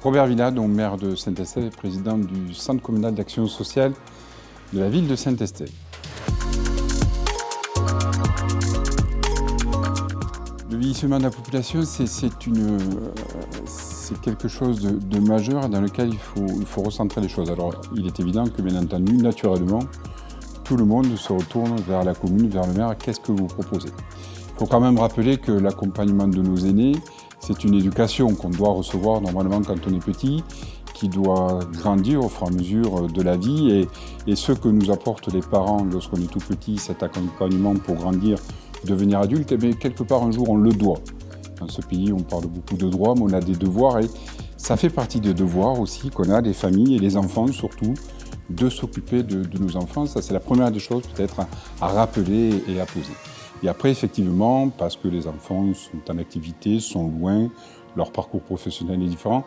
Robert Villa, donc maire de Saint-Estève et président du Centre communal d'action sociale de la ville de Saint-Estève. Le vieillissement de la population, c'est quelque chose de majeur dans lequel il faut recentrer les choses. Alors, il est évident que, bien entendu, naturellement, tout le monde se retourne vers la commune, vers le maire. Qu'est-ce que vous proposez ? Il faut quand même rappeler que l'accompagnement de nos aînés, c'est une éducation qu'on doit recevoir normalement quand on est petit, qui doit grandir au fur et à mesure de la vie. Et ce que nous apportent les parents lorsqu'on est tout petit, cet accompagnement pour grandir, devenir adulte, eh bien, quelque part un jour on le doit. Dans ce pays, on parle beaucoup de droits, mais on a des devoirs et ça fait partie des devoirs aussi qu'on a, les familles et les enfants surtout, de s'occuper de nos enfants. Ça, c'est la première des choses peut-être à rappeler et à poser. Et après, effectivement, parce que les enfants sont en activité, sont loin, leur parcours professionnel est différent,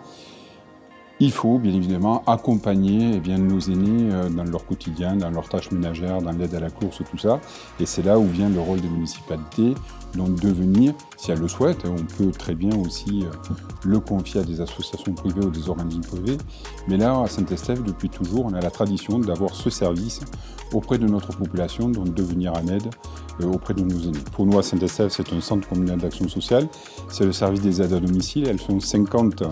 il faut bien évidemment accompagner nos aînés dans leur quotidien, dans leurs tâches ménagères, dans l'aide à la course, tout ça. Et c'est là où vient le rôle des municipalités, donc de venir, si elles le souhaitent, on peut très bien aussi le confier à des associations privées ou des organismes privés. Mais là, à Saint-Estève, depuis toujours, on a la tradition d'avoir ce service auprès de notre population, donc de venir en aide auprès de nos aînés. Pour nous, à Saint-Estève, c'est un centre communal d'action sociale. C'est le service des aides à domicile. Elles sont 50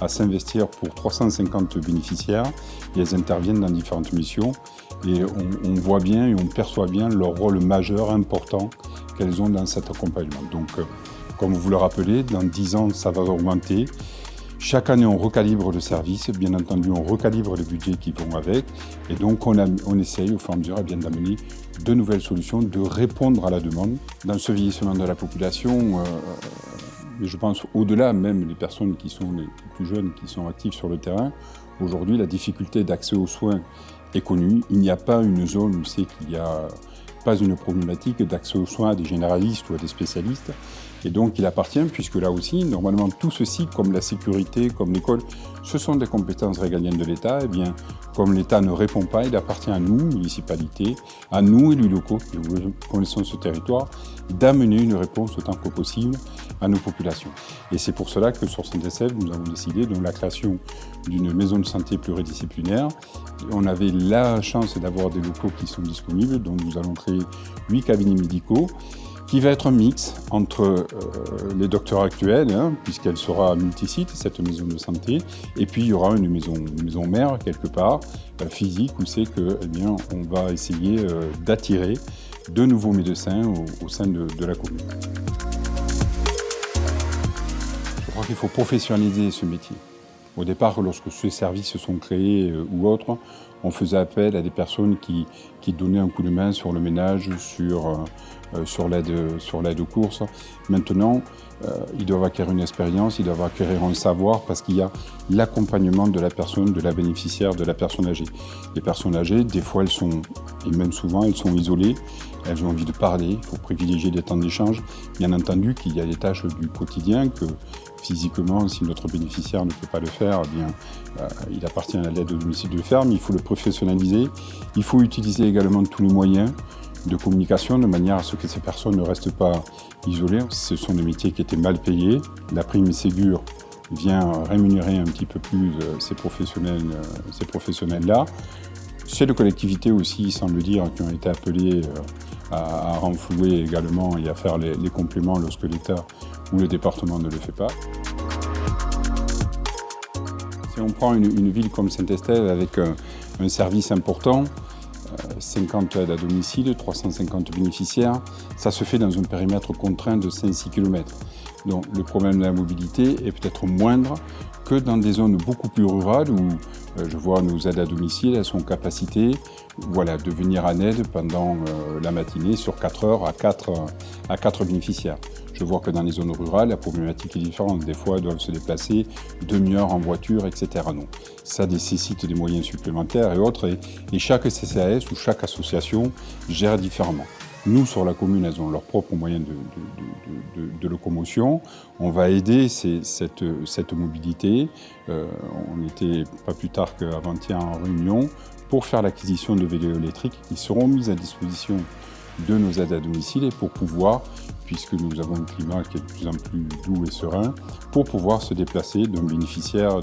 à s'investir pour 350 bénéficiaires. Et elles interviennent dans différentes missions. Et on voit bien et on perçoit bien leur rôle majeur, important qu'elles ont dans cet accompagnement. Donc, comme vous le rappelez, dans 10 ans, ça va augmenter. Chaque année, on recalibre le service. Bien entendu, on recalibre les budgets qui vont avec. Et donc, on essaye, au fur et à mesure, d'amener de nouvelles solutions, de répondre à la demande. Dans ce vieillissement de la population, je pense au-delà même des personnes qui sont les plus jeunes, qui sont actives sur le terrain, aujourd'hui, la difficulté d'accès aux soins est connue. Il n'y a pas une zone où c'est qu'il n'y a pas une problématique d'accès aux soins à des généralistes ou à des spécialistes. Et donc, il appartient, puisque là aussi, normalement, tout ceci, comme la sécurité, comme l'école, ce sont des compétences régaliennes de l'État. Eh bien, comme l'État ne répond pas, il appartient à nous, municipalités, à nous, élus locaux, qui connaissons ce territoire, d'amener une réponse autant que possible à nos populations. Et c'est pour cela que sur Saint-Estève, nous avons décidé de la création d'une maison de santé pluridisciplinaire. On avait la chance d'avoir des locaux qui sont disponibles, donc nous allons créer 8 cabinets médicaux, qui va être un mix entre les docteurs actuels, puisqu'elle sera multisite, cette maison de santé, et puis il y aura une maison mère quelque part, physique, où c'est que, on va essayer d'attirer de nouveaux médecins au sein de la commune. Je crois qu'il faut professionnaliser ce métier. Au départ, lorsque ces services se sont créés ou autres, on faisait appel à des personnes qui donnaient un coup de main sur le ménage, sur l'aide aux courses. Maintenant, ils doivent acquérir une expérience, ils doivent acquérir un savoir parce qu'il y a l'accompagnement de la personne, de la bénéficiaire, de la personne âgée. Les personnes âgées, des fois, et même souvent, elles sont isolées, elles ont envie de parler, il faut privilégier des temps d'échange. Bien entendu qu'il y a des tâches du quotidien que physiquement, si notre bénéficiaire ne peut pas le faire, il appartient à l'aide au domicile de le faire, mais il faut le professionnaliser. Il faut utiliser également tous les moyens de communication de manière à ce que ces personnes ne restent pas isolées. Ce sont des métiers qui étaient mal payés. La prime Ségur vient rémunérer un petit peu plus ces professionnels-là. C'est les collectivités aussi, il semble dire, qui ont été appelées à renflouer également et à faire les compléments lorsque l'État ou le département ne le fait pas. Si on prend une ville comme Saint-Estève avec un service important, 50 aides à domicile, 350 bénéficiaires, ça se fait dans un périmètre contraint de 5-6 km. Donc le problème de la mobilité est peut-être moindre que dans des zones beaucoup plus rurales où je vois nos aides à domicile, elles sont en capacité de venir en aide pendant la matinée sur 4 heures à 4 bénéficiaires. Je vois que dans les zones rurales, la problématique est différente. Des fois, elles doivent se déplacer demi-heure en voiture, etc. Donc, ça nécessite des moyens supplémentaires et autres. Et chaque CCAS ou chaque association gère différemment. Nous, sur la commune, elles ont leurs propres moyens de locomotion. On va aider cette mobilité. On était pas plus tard qu'avant-hier en réunion pour faire l'acquisition de vélos électriques qui seront mis à disposition de nos aides à domicile et pour pouvoir puisque nous avons un climat qui est de plus en plus doux et serein, pour pouvoir se déplacer d'un bénéficiaire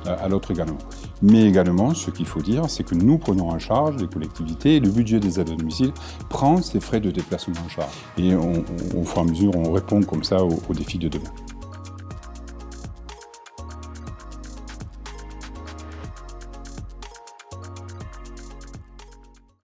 à l'autre également. Mais également, ce qu'il faut dire, c'est que nous prenons en charge les collectivités et le budget des aides à domicile prend ces frais de déplacement en charge. Et au fur et à mesure, on répond comme ça aux défis de demain.